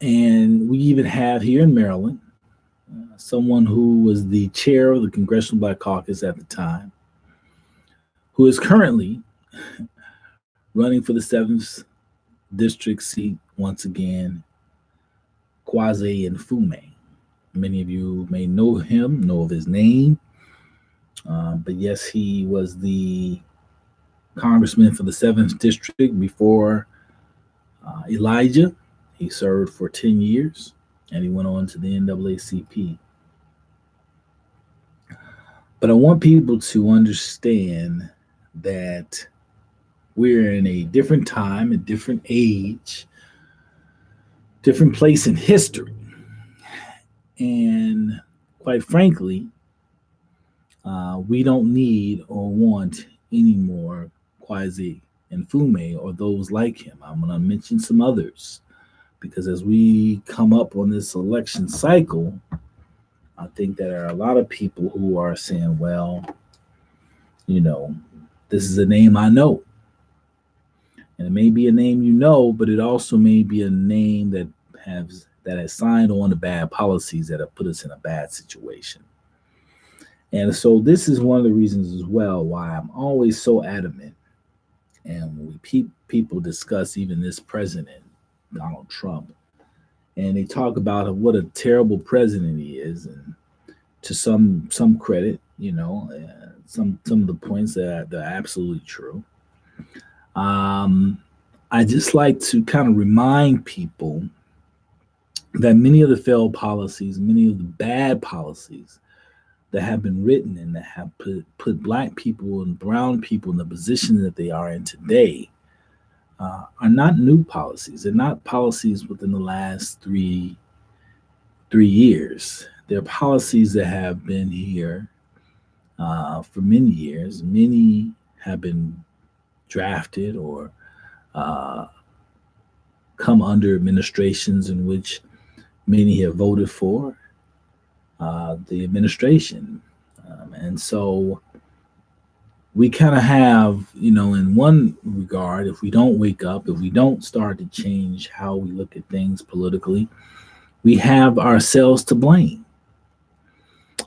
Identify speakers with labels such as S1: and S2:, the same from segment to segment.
S1: And we even have here in Maryland someone who was the chair of the Congressional Black Caucus at the time, who is currently running for the 7th district seat once again, Quasi Nfume. Many of you may know him, know of his name, but yes, he was the congressman for the 7th district before Elijah. He served for 10 years and he went on to the NAACP. But I want people to understand that we're in a different time, a different age, different place in history. And quite frankly, we don't need or want any more Quasi Nfume or those like him. I'm going to mention some others because as we come up on this election cycle, I think there are a lot of people who are saying, well, you know, this is a name I know. And it may be a name you know, but it also may be a name that has signed on to bad policies that have put us in a bad situation. And so this is one of the reasons as well why I'm always so adamant. And when people discuss even this president, Donald Trump, and they talk about what a terrible president he is, and to some credit, some of the points that are absolutely true. I just like to kind of remind people that many of the failed policies, many of the bad policies that have been written and that have put black people and brown people in the position that they are in today are not new policies. They're not policies within the last three years. They're policies that have been here for many years. Many have been drafted or uh, come under administrations in which many have voted for the administration. And so we kind of have, in one regard, if we don't wake up, if we don't start to change how we look at things politically, we have ourselves to blame.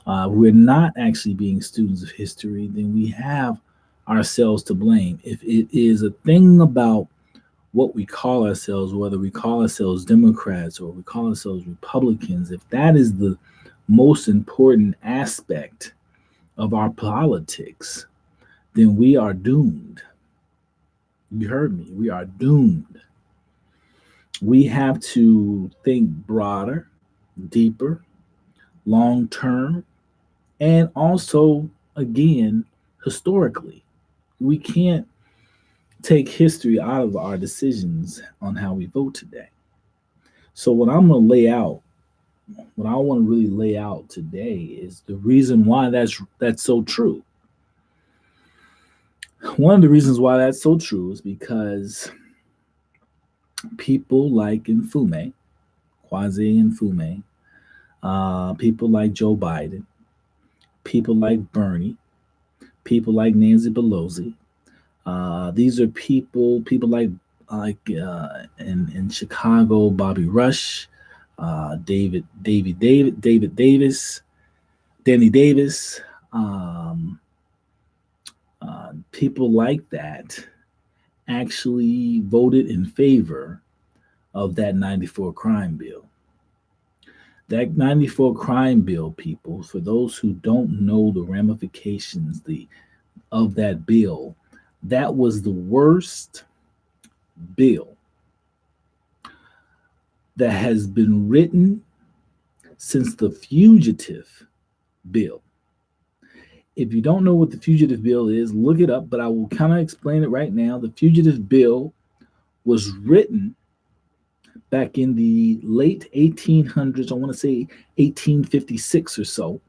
S1: We're not actually being students of history, then we have ourselves to blame. If it is a thing about what we call ourselves, whether we call ourselves Democrats or we call ourselves Republicans, if that is the most important aspect of our politics, then we are doomed. You heard me. We are doomed. We have to think broader, deeper, long term, and also, again, historically. We can't take history out of our decisions on how we vote today. So, what I'm going to lay out, what I want to really lay out today is the reason why that's so true. One of the reasons why that's so true is because people like Nfume, Quasi Nfume, people like Joe Biden, people like Bernie, people like Nancy Pelosi. These are people in Chicago, Bobby Rush, David Davis, Danny Davis, people like that actually voted in favor of that 94 crime bill. That 94 crime bill, people, for those who don't know the ramifications of that bill, that was the worst bill that has been written since the fugitive bill. If you don't know what the fugitive bill is, look it up, but I will kind of explain it right now. The fugitive bill was written back in the late 1800s, I want to say 1856 or so,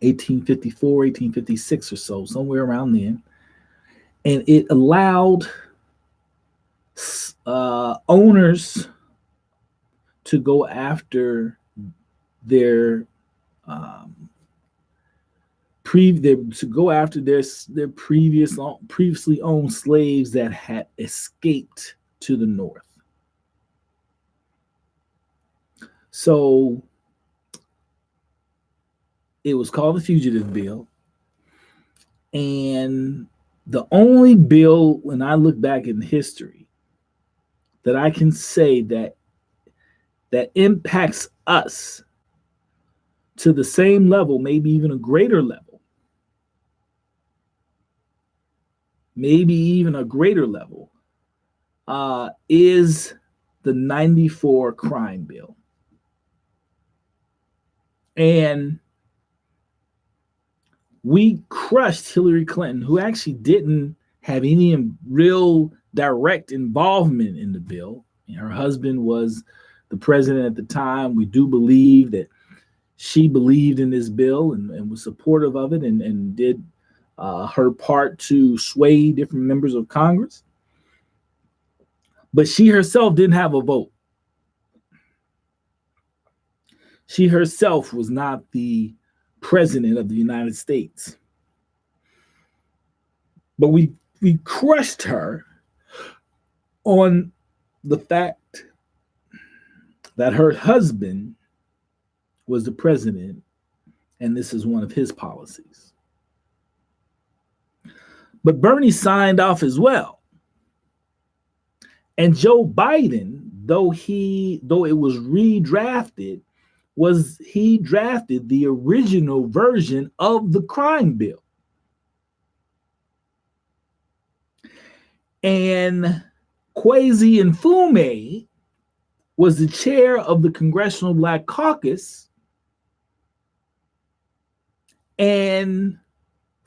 S1: 1854, 1856 or so, somewhere around then. And it allowed owners to go after their their previously owned slaves that had escaped to the north. So it was called the Fugitive Bill. And the only bill, when I look back in history, that I can say that impacts us to the same level, maybe even a greater level, is the 94 crime bill. And we crushed Hillary Clinton, who actually didn't have any real direct involvement in the bill. Her husband was the president at the time. We do believe that she believed in this bill and was supportive of it and did her part to sway different members of Congress. But she herself didn't have a vote. She herself was not the president of the United States. But we crushed her on the fact that her husband was the president, and this is one of his policies. But Bernie signed off as well. And Joe Biden, though it was redrafted, he drafted the original version of the crime bill. And Kwesi Mfume was the chair of the Congressional Black Caucus and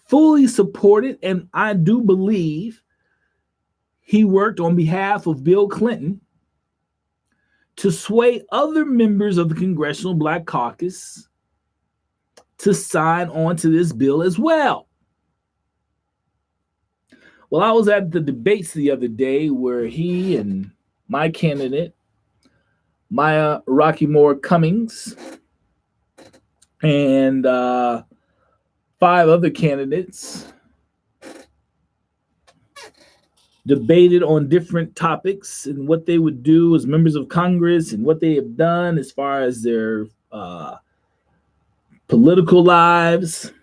S1: fully supported, and I do believe he worked on behalf of Bill Clinton to sway other members of the Congressional Black Caucus to sign on to this bill as well. Well, I was at the debates the other day where he and my candidate, Maya Rockeymoore Cummings, and 5 other candidates debated on different topics and what they would do as members of Congress and what they have done as far as their political lives.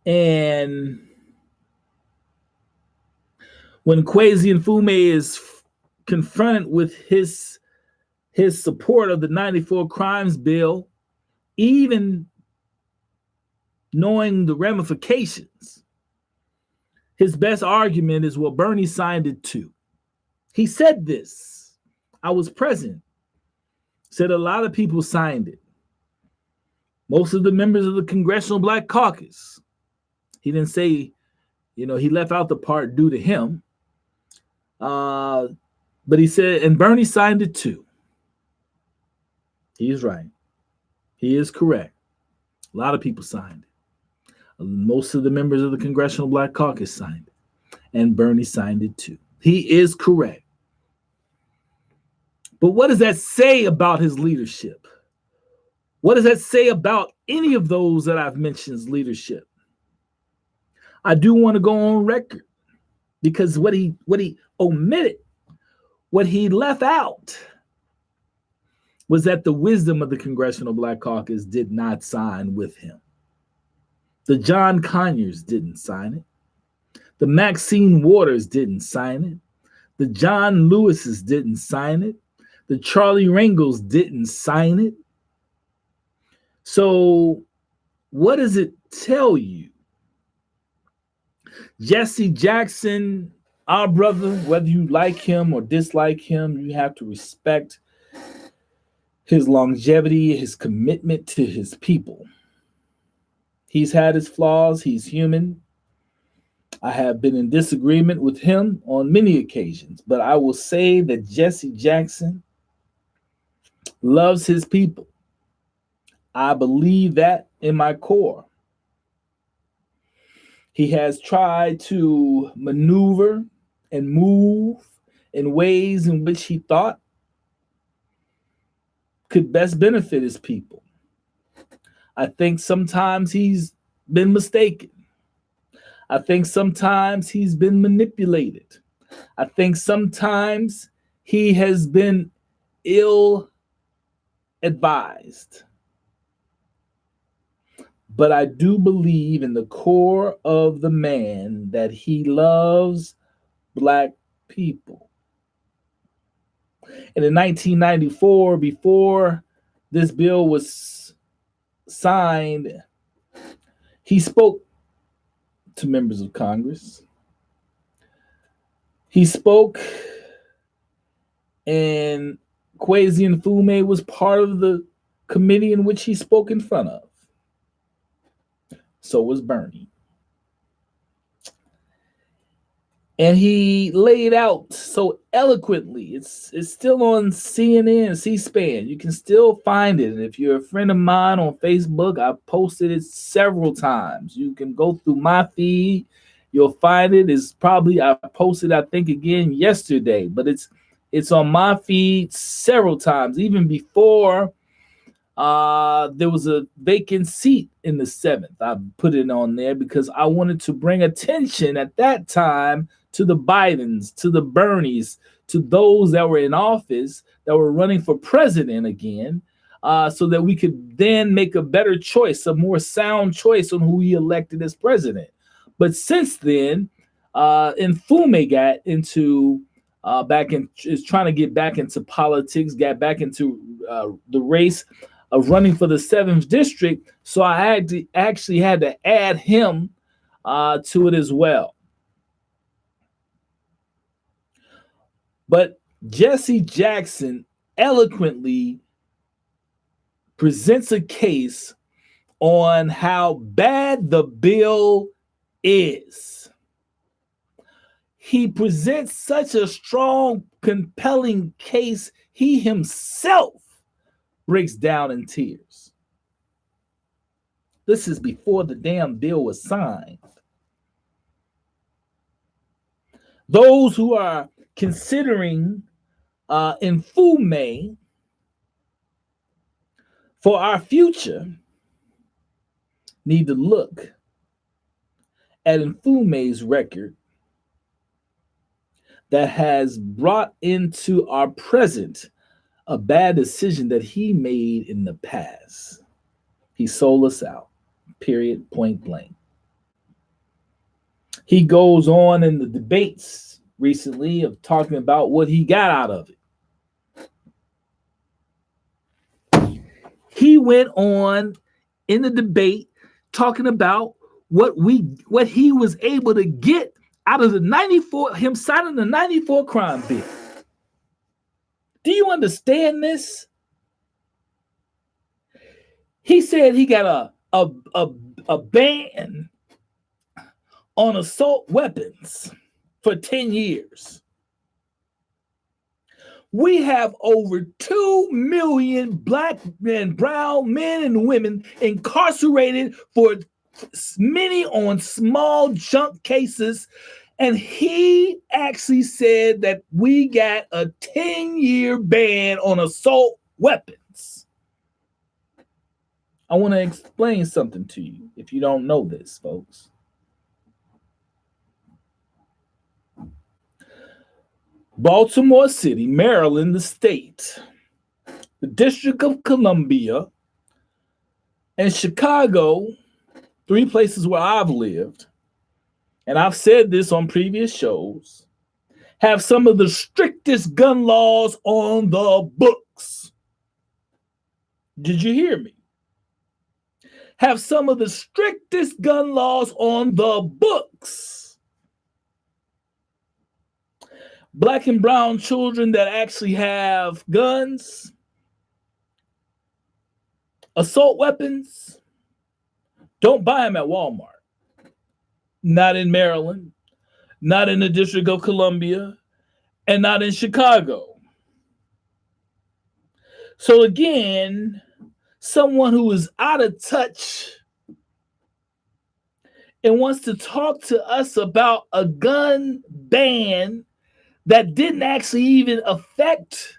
S1: And when Kwesi Mfume is confronted with his support of the 94 Crimes Bill, even knowing the ramifications, his best argument is, well, Bernie signed it too. He said this. I was present. Said a lot of people signed it. Most of the members of the Congressional Black Caucus. He didn't say, he left out the part due to him. But he said, and Bernie signed it too. He is right. He is correct. A lot of people signed it. Most of the members of the Congressional Black Caucus signed it. And Bernie signed it too. He is correct. But what does that say about his leadership? What does that say about any of those that I've mentioned's leadership? I do want to go on record because what he omitted, what he left out, was that the wisdom of the Congressional Black Caucus did not sign with him. The John Conyers didn't sign it. The Maxine Waters didn't sign it. The John Lewises didn't sign it. The Charlie Rangels didn't sign it. So what does it tell you? Jesse Jackson, our brother, whether you like him or dislike him, you have to respect his longevity, his commitment to his people. He's had his flaws. He's human. I have been in disagreement with him on many occasions, but I will say that Jesse Jackson loves his people. I believe that in my core. He has tried to maneuver and move in ways in which he thought could best benefit his people. I think sometimes he's been mistaken. I think sometimes he's been manipulated. I think sometimes he has been ill advised. But I do believe in the core of the man that he loves Black people. And in 1994, before this bill was signed, he spoke to members of Congress. He spoke, and Kwesi Nkrumah was part of the committee in which he spoke in front of. So was Bernie. And he laid out so eloquently. It's still on CNN, C-SPAN. You can still find it. And if you're a friend of mine on Facebook, I've posted it several times. You can go through my feed. You'll find it. It's probably, I posted, I think, again yesterday. But it's on my feed several times, even before there was a vacant seat in the 7th. I put it on there because I wanted to bring attention at that time to the Bidens, to the Bernies, to those that were in office, that were running for president again, so that we could then make a better choice, a more sound choice on who we elected as president. But since then, Nkrumah got into is trying to get back into politics, got back into the race of running for the 7th district. So I had to add him to it as well. But Jesse Jackson eloquently presents a case on how bad the bill is. He presents such a strong, compelling case, he himself breaks down in tears. This is before the damn bill was signed. Those who are considering Nkrumah for our future need to look at Nkrumah's record that has brought into our present a bad decision that he made in the past. He sold us out, period, point blank. He goes on in the debates recently of talking about what he got out of it. He went on in the debate talking about what he was able to get out of the 94, him signing the 94 crime bill. Do you understand this? He said he got a ban on assault weapons for 10 years. We have over 2 million Black and brown men and women incarcerated for many on small junk cases. And he actually said that we got a 10-year ban on assault weapons. I want to explain something to you if you don't know this, folks. Baltimore City, Maryland, the state, the District of Columbia, and Chicago, 3 places where I've lived, and I've said this on previous shows, have some of the strictest gun laws on the books. Did you hear me? Have some of the strictest gun laws on the books. Black and brown children that actually have guns, assault weapons, don't buy them at Walmart. Not in Maryland, not in the District of Columbia, and not in Chicago. So again, someone who is out of touch and wants to talk to us about a gun ban that didn't actually even affect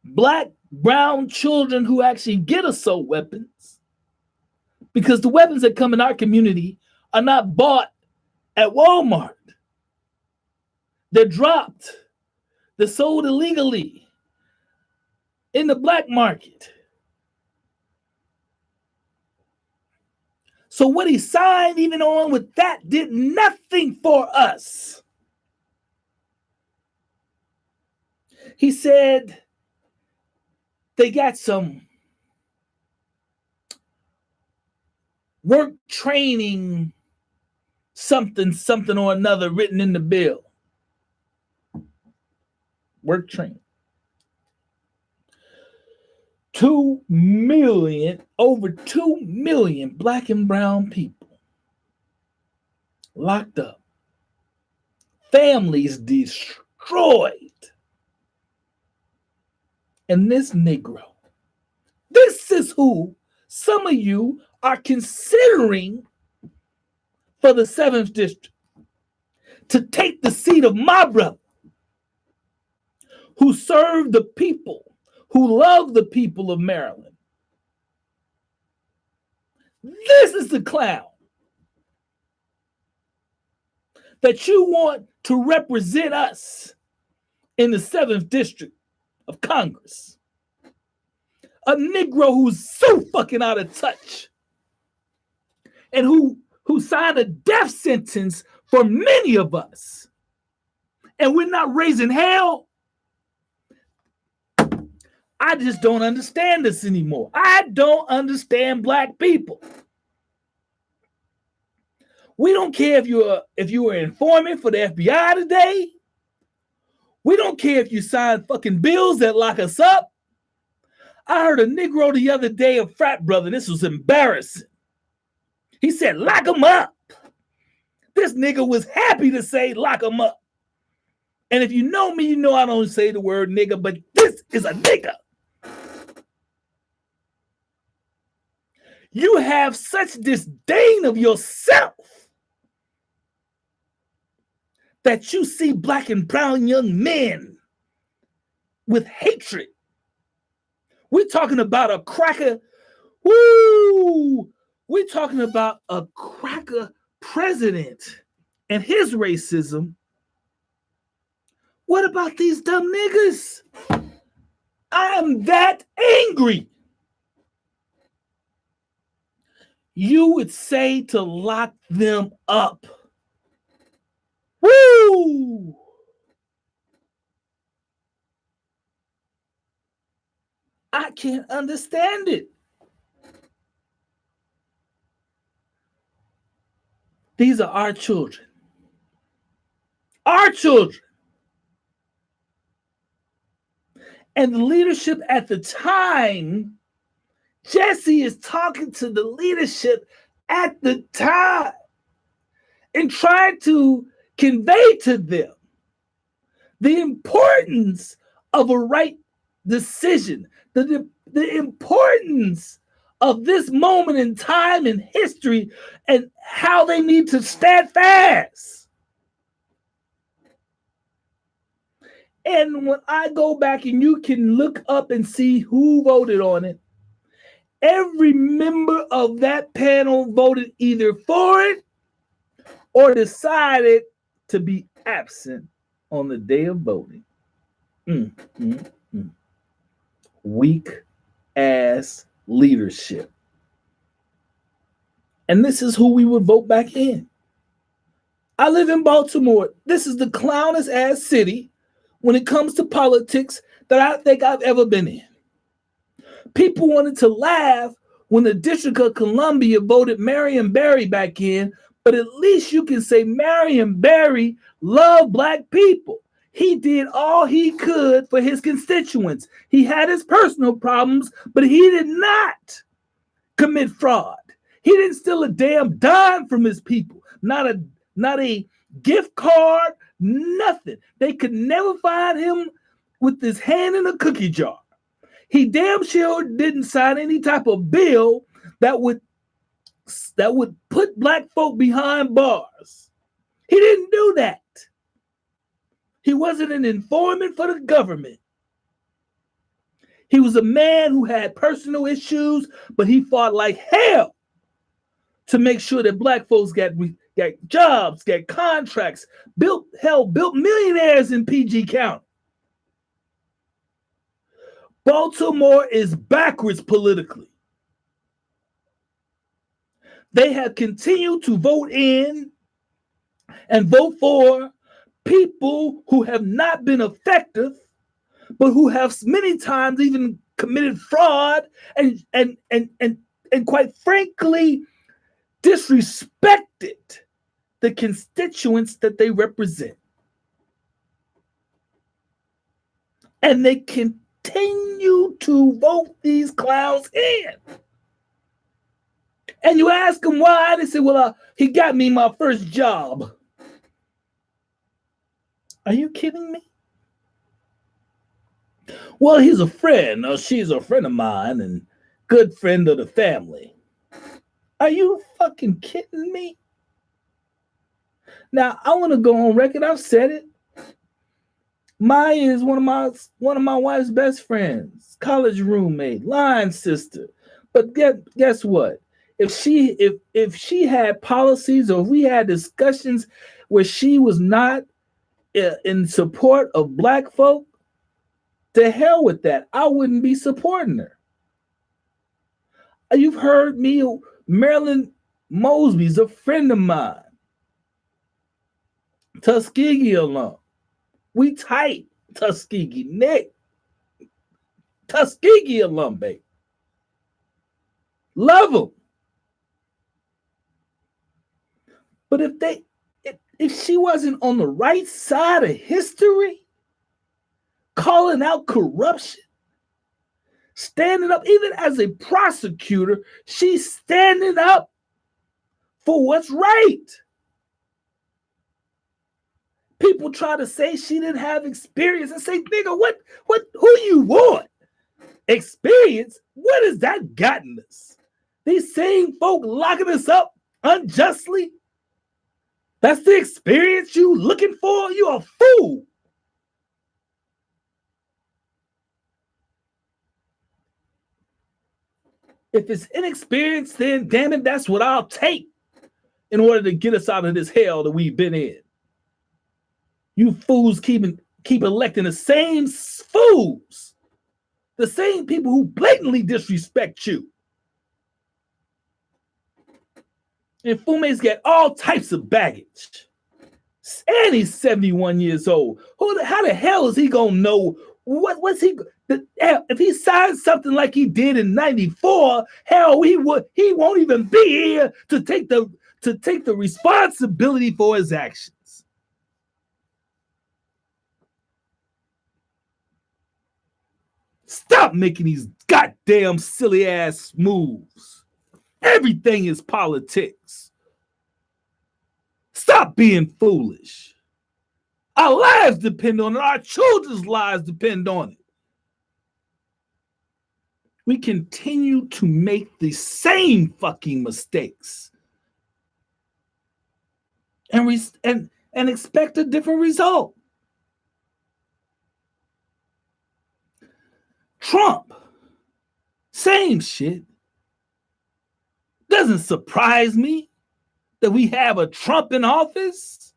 S1: Black, brown children who actually get assault weapons, because the weapons that come in our community are not bought at Walmart. They're dropped. that's sold illegally in the black market. So what he signed even on with that did nothing for us. He said they got some work training something or another written in the bill. Work training. 2 million, over 2 million black and brown people locked up. Families destroyed. And this Negro, this is who some of you are considering for the 7th district to take the seat of my brother who served the people, who loved the people of Maryland. This is the clown that you want to represent us in the 7th district of Congress. A Negro who's so fucking out of touch and who signed a death sentence for many of us. And we're not raising hell. I just don't understand this anymore. I don't understand black people. We don't care if you were informant for the FBI today. We don't care if you signed fucking bills that lock us up. I heard a Negro the other day, a frat brother, this was embarrassing. He said, lock him up. This nigga was happy to say lock him up. And if you know me, you know I don't say the word nigga, but this is a nigga. You have such disdain of yourself that you see black and brown young men with hatred. We're talking about a cracker. Woo! We're talking about a cracker president and his racism. What about these dumb niggas? I am that angry. You would say to lock them up. Woo! I can't understand it. These are our children. Our children. And the leadership at the time, Jesse is talking to the leadership at the time and trying to convey to them the importance of a right decision, the importance of this moment in time in history and how they need to stand fast. And when I go back and you can look up and see who voted on it, every member of that panel voted either for it or decided to be absent on the day of voting. Weak ass leadership. And this is who we would vote back in. I live in Baltimore. This is the clownish ass city when it comes to politics that I think I've ever been in. People wanted to laugh when the District of Columbia voted Marion Barry back in, but at least you can say Marion Barry loved black people. He did all he could for his constituents. He had his personal problems, but he did not commit fraud. He didn't steal a damn dime from his people. Not a gift card, nothing. They could never find him with his hand in a cookie jar. He damn sure didn't sign any type of bill that would put black folk behind bars. He didn't do that. He wasn't an informant for the government. He was a man who had personal issues, but he fought like hell to make sure that black folks got jobs, got contracts, built millionaires in PG County. Baltimore is backwards politically. They have continued to vote in and vote for people who have not been effective, but who have many times even committed fraud and quite frankly disrespected the constituents that they represent. And they continue to vote these clowns in. And you ask them why, they say, well, he got me my first job. Are you kidding me? Well, he's a friend, or she's a friend of mine, and good friend of the family. Are you fucking kidding me? Now, I want to go on record. I've said it. Maya is one of my wife's best friends, college roommate, line sister. But guess what? If she had policies, or if we had discussions where she was not in support of black folk, to hell with that. I wouldn't be supporting her. You've heard me. Marilyn Mosby's a friend of mine, Tuskegee alum. We tight, Tuskegee. Nick, Tuskegee alum, baby. Love them. But if she wasn't on the right side of history, calling out corruption, standing up, even as a prosecutor, she's standing up for what's right. People try to say she didn't have experience. And say, nigga, who you want? Experience? What has that gotten us? These same folk locking us up unjustly? That's the experience you looking for? You a fool. If it's inexperience, then damn it, that's what I'll take in order to get us out of this hell that we've been in. You fools keep electing the same fools, the same people who blatantly disrespect you. And Fume's got all types of baggage. And he's 71 years old. How the hell is he gonna know what's he? If he signed something like he did in '94, hell, he won't even be here to take the responsibility for his actions. Stop making these goddamn silly ass moves. Everything is politics. Stop being foolish. Our lives depend on it. Our children's lives depend on it. We continue to make the same fucking mistakes and expect a different result. Trump, same shit. Doesn't surprise me that we have a Trump in office.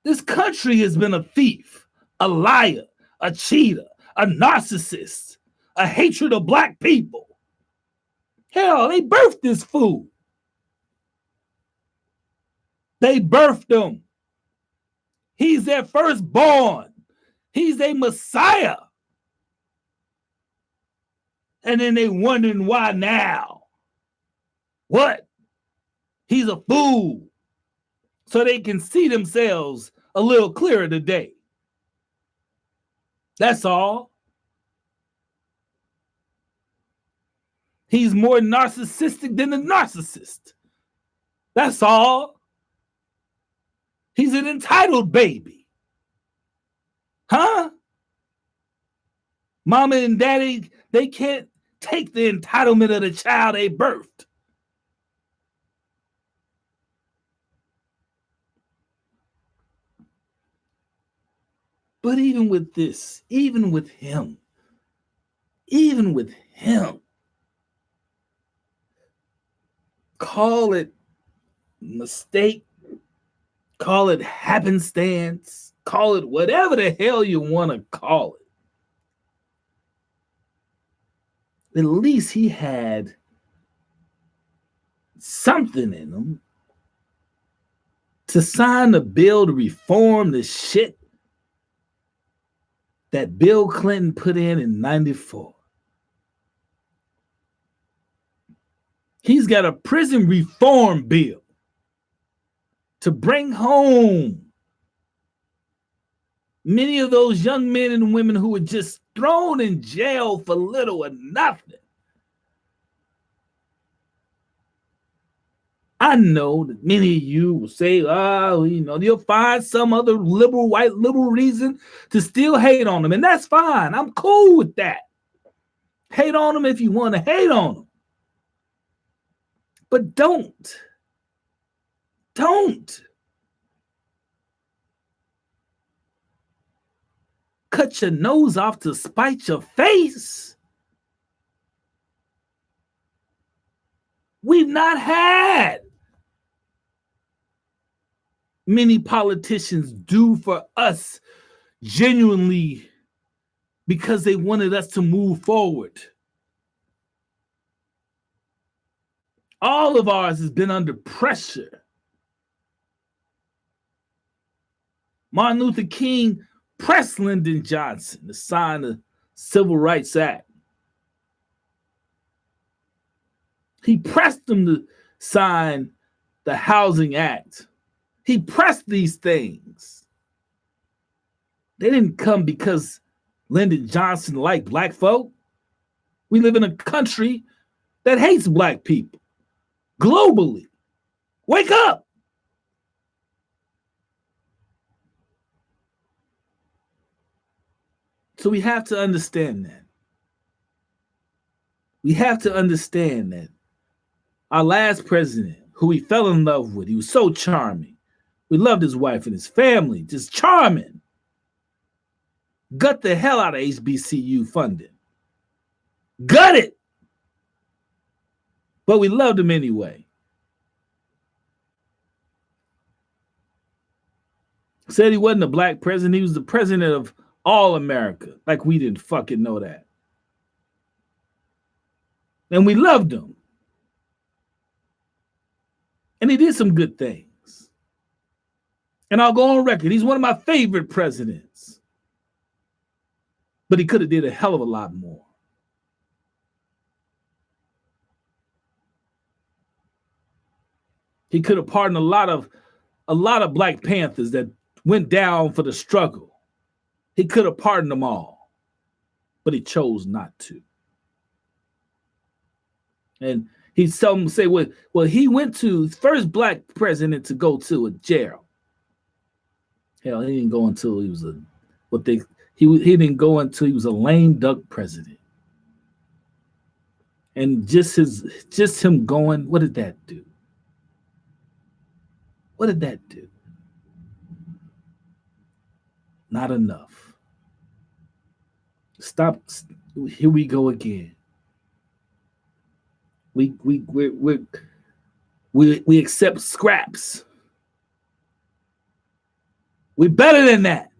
S1: This country has been a thief, a liar, a cheater, a narcissist, a hatred of black people. Hell, they birthed this fool. They birthed him. He's their firstborn. He's a messiah. And then they wondering why now. What? He's a fool. So they can see themselves a little clearer today. That's all. He's more narcissistic than a narcissist. That's all. He's an entitled baby. Huh? Mama and daddy, they can't take the entitlement of the child they birthed. But even with this, even with him, call it mistake, call it happenstance, call it whatever the hell you want to call it. at least he had something in him to sign a bill to reform the shit that Bill Clinton put in 94. He's got a prison reform bill to bring home many of those young men and women who were just thrown in jail for little or nothing. I know that many of you will say, you'll find some other white liberal reason to still hate on them. And that's fine. I'm cool with that. Hate on them if you want to hate on them. But don't cut your nose off to spite your face. We've not had many politicians do for us genuinely because they wanted us to move forward. All of ours has been under pressure. Martin Luther King pressed Lyndon Johnson to sign the Civil Rights Act. He pressed him to sign the Housing Act. He pressed these things. They didn't come because Lyndon Johnson liked black folk. We live in a country that hates black people globally. Wake up. So we have to understand that. We have to understand that our last president, who we fell in love with, he was so charming. We loved his wife and his family, just charming. Gut the hell out of HBCU funding. Gut it. But we loved him anyway. Said he wasn't a black president. He was the president of all America. Like we didn't fucking know that. And we loved him. And he did some good things. And I'll go on record. He's one of my favorite presidents. But he could have did a hell of a lot more. He could have pardoned a lot of Black Panthers that went down for the struggle. He could have pardoned them all, but he chose not to. And he some say, well, he went to first black president to go to a jail. Hell, he didn't go until he was he didn't go until he was a lame duck president. And just him going, what did that do? What did that do? Not enough. Stop. Here we go again. We accept scraps. We're better than that.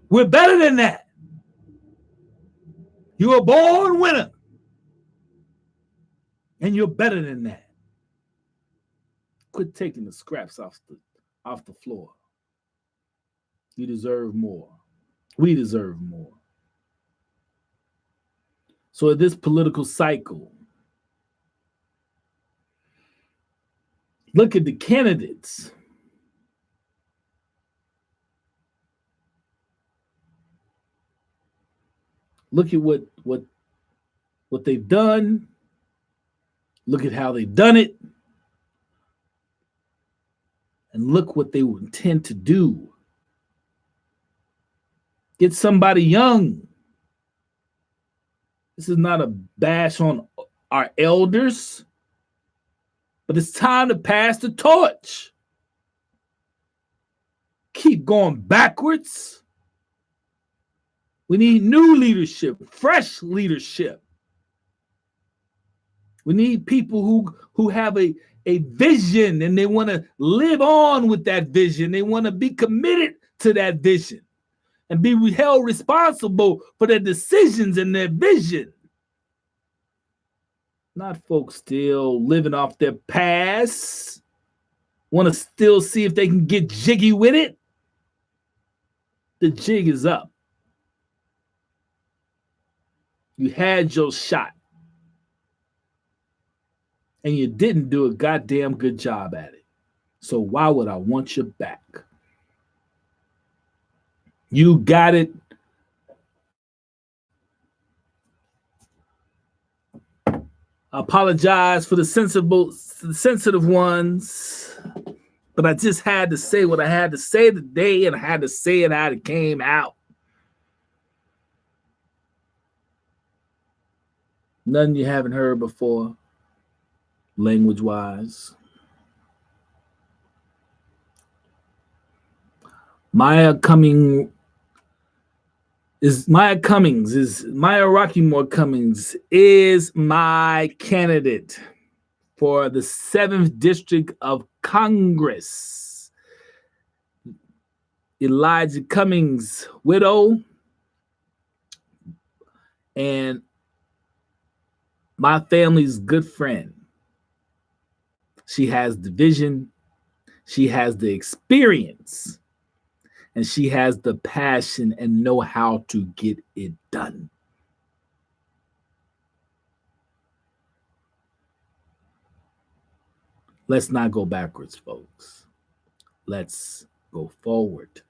S1: We're better than that. You were born winner. And you're better than that. Quit taking the scraps off the floor. You deserve more. We deserve more. So at this political cycle, look at the candidates. Look at what they've done. Look at how they've done it. And look what they intend to do. Get somebody young. This is not a bash on our elders, but it's time to pass the torch. Keep going backwards. We need new leadership, fresh leadership. We need people who have a vision and they want to live on with that vision. They want to be committed to that vision. and be held responsible for their decisions and their vision. Not folks still living off their past, want to still see if they can get jiggy with it. The jig is up. You had your shot, and you didn't do a goddamn good job at it. So why would I want you back? You got it. I apologize for the sensitive ones, but I just had to say what I had to say today, and I had to say it how it came out. Nothing you haven't heard before, language-wise. Maya Rockeymoore Cummings is my candidate for the 7th District of Congress. Elijah Cummings' widow and my family's good friend. She has the vision, she has the experience, and she has the passion and know how to get it done. Let's not go backwards, folks. Let's go forward.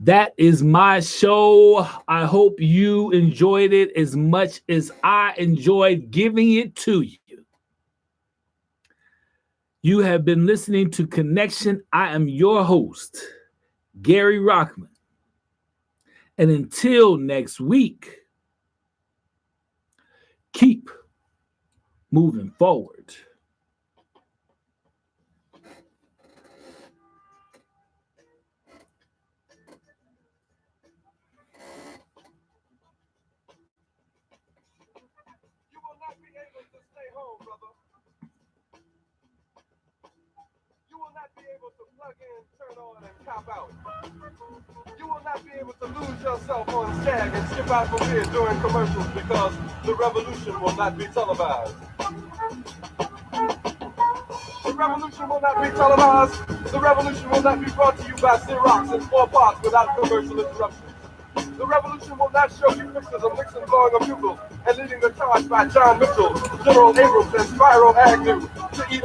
S1: That is my show. I hope you enjoyed it as much as I enjoyed giving it to you. You have been listening to Connection. I am your host, Gary Rockman. And until next week, keep moving forward.
S2: Out. You will not be able to lose yourself on SAG and skip out from here during commercials because the revolution will not be televised. The revolution will not be televised. The revolution will not be brought to you by Xerox in 4 parts without commercial interruptions. The revolution will not show you pictures of Nixon blowing a bugle and leading the charge by John Mitchell, General Abrams, and Spyro Agnew to eat